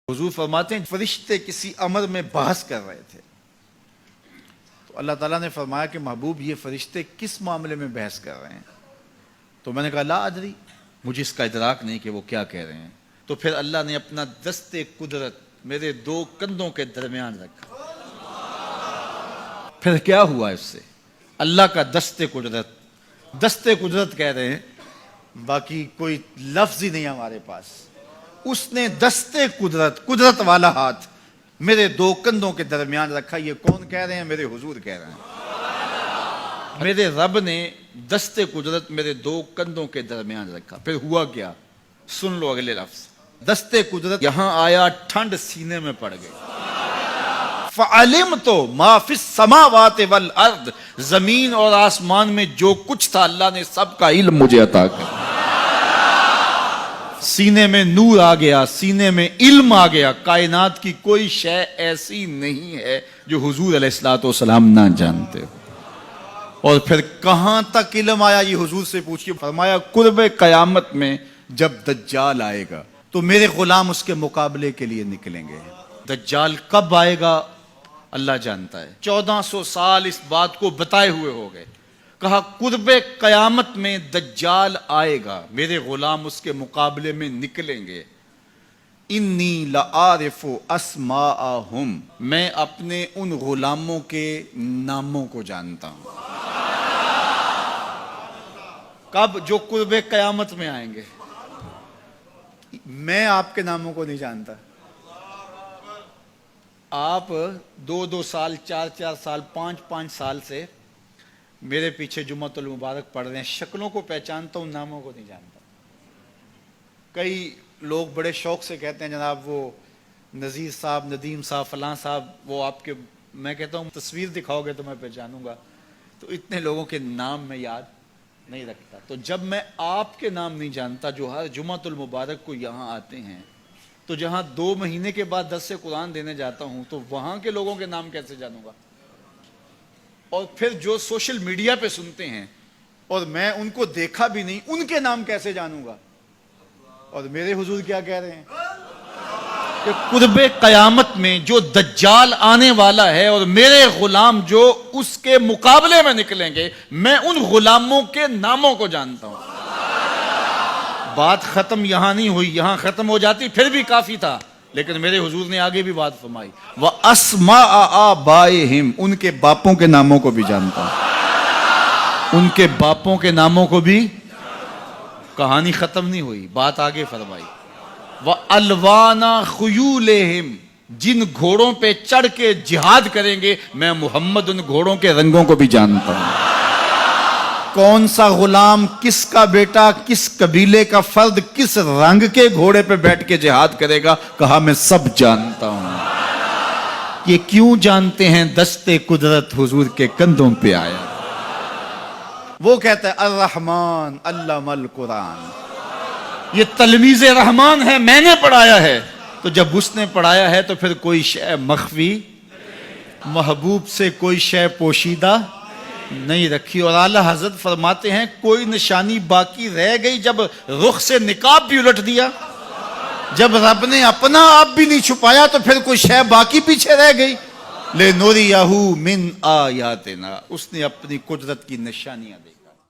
حضور فرماتے ہیں فرشتے کسی امر میں بحث کر رہے تھے تو اللہ تعالیٰ نے فرمایا کہ محبوب یہ فرشتے کس معاملے میں بحث کر رہے ہیں؟ تو میں نے کہا لا ادری، مجھے اس کا ادراک نہیں کہ وہ کیا کہہ رہے ہیں۔ تو پھر اللہ نے اپنا دست قدرت میرے دو کندھوں کے درمیان رکھا۔ پھر کیا ہوا اس سے؟ اللہ کا دست قدرت کہہ رہے ہیں، باقی کوئی لفظ ہی نہیں ہمارے پاس۔ اس نے دست قدرت والا ہاتھ میرے دو کندھوں کے درمیان رکھا۔ یہ کون کہہ رہے ہیں؟ میرے حضور کہہ رہے ہیں۔ میرے رب نے دست قدرت میرے دو کندھوں کے درمیان رکھا۔ پھر ہوا کیا؟ سن لو اگلے لفظ۔ دست قدرت یہاں آیا، ٹھنڈ سینے میں پڑ گئی۔ فَعَلِمْتُ مَا فِي السَّمَاوَاتِ وَالْأَرْضِ، زمین اور آسمان میں جو کچھ تھا اللہ نے سب کا علم مجھے عطا کیا۔ سینے میں نور آ گیا، سینے میں علم آ گیا۔ کائنات کی کوئی شے ایسی نہیں ہے جو حضور علیہ الصلوۃ والسلام نہ جانتے ہو۔ اور پھر کہاں تک علم آیا یہ حضور سے پوچھیے۔ فرمایا قرب قیامت میں جب دجال آئے گا تو میرے غلام اس کے مقابلے کے لیے نکلیں گے۔ دجال کب آئے گا اللہ جانتا ہے۔ 1400 سال اس بات کو بتائے ہوئے ہو گئے۔ کہا قرب قیامت میں دجال آئے گا، میرے غلام اس کے مقابلے میں نکلیں گے۔ انی لعارف اسماءہم، میں اپنے ان غلاموں کے ناموں کو جانتا ہوں۔ کب؟ جو قرب قیامت میں آئیں گے۔ میں آپ کے ناموں کو نہیں جانتا۔ آپ 2 سال 4 سال 5 سال سے میرے پیچھے جمعۃ المبارک پڑھ رہے ہیں، شکلوں کو پہچانتا ہوں، ناموں کو نہیں جانتا۔ کئی لوگ بڑے شوق سے کہتے ہیں جناب وہ نذیر صاحب، ندیم صاحب، فلاں صاحب، وہ آپ کے، میں کہتا ہوں تصویر دکھاؤ گے تو میں پہچانوں گا۔ تو اتنے لوگوں کے نام میں یاد نہیں رکھتا۔ تو جب میں آپ کے نام نہیں جانتا جو ہر جمعۃ المبارک کو یہاں آتے ہیں، تو جہاں 2 مہینے کے بعد درس قرآن دینے جاتا ہوں تو وہاں کے لوگوں کے نام کیسے جانوں گا؟ اور پھر جو سوشل میڈیا پہ سنتے ہیں اور میں ان کو دیکھا بھی نہیں، ان کے نام کیسے جانوں گا؟ اور میرے حضور کیا کہہ رہے ہیں کہ قرب قیامت میں جو دجال آنے والا ہے اور میرے غلام جو اس کے مقابلے میں نکلیں گے، میں ان غلاموں کے ناموں کو جانتا ہوں۔ بات ختم یہاں نہیں ہوئی، یہاں ختم ہو جاتی پھر بھی کافی تھا، لیکن میرے حضور نے آگے بھی بات فرمائی۔ وَأَسْمَاءَ آبَائِهِمْ، ان کے باپوں کے ناموں کو بھی جانتا ہوں۔ ان کے باپوں کے ناموں کو بھی۔ کہانی ختم نہیں ہوئی، بات آگے فرمائی۔ وَأَلْوَانَ خُيُولِهِمْ، جن گھوڑوں پہ چڑھ کے جہاد کریں گے میں محمد ان گھوڑوں کے رنگوں کو بھی جانتا ہوں۔ کون سا غلام، کس کا بیٹا، کس قبیلے کا فرد کس رنگ کے گھوڑے پہ بیٹھ کے جہاد کرے گا، کہا میں سب جانتا ہوں۔ یہ کیوں جانتے ہیں؟ دست قدرت حضور کے کندھوں پہ آیا۔ وہ کہتا ہے الرحمن علم القرآن، یہ تلمیذ رحمان ہے، میں نے پڑھایا ہے۔ تو جب اس نے پڑھایا ہے تو پھر کوئی شے مخفی، محبوب سے کوئی شے پوشیدہ نہیں رکھی۔ اور اعلیٰ حضرت فرماتے ہیں کوئی نشانی باقی رہ گئی جب رخ سے نقاب بھی الٹ دیا، جب رب نے اپنا آپ بھی نہیں چھپایا تو پھر کوئی شے باقی پیچھے رہ گئی۔ لِنُرِيَهُ مِنْ آیَاتِنَا، اس نے اپنی قدرت کی نشانیاں دی۔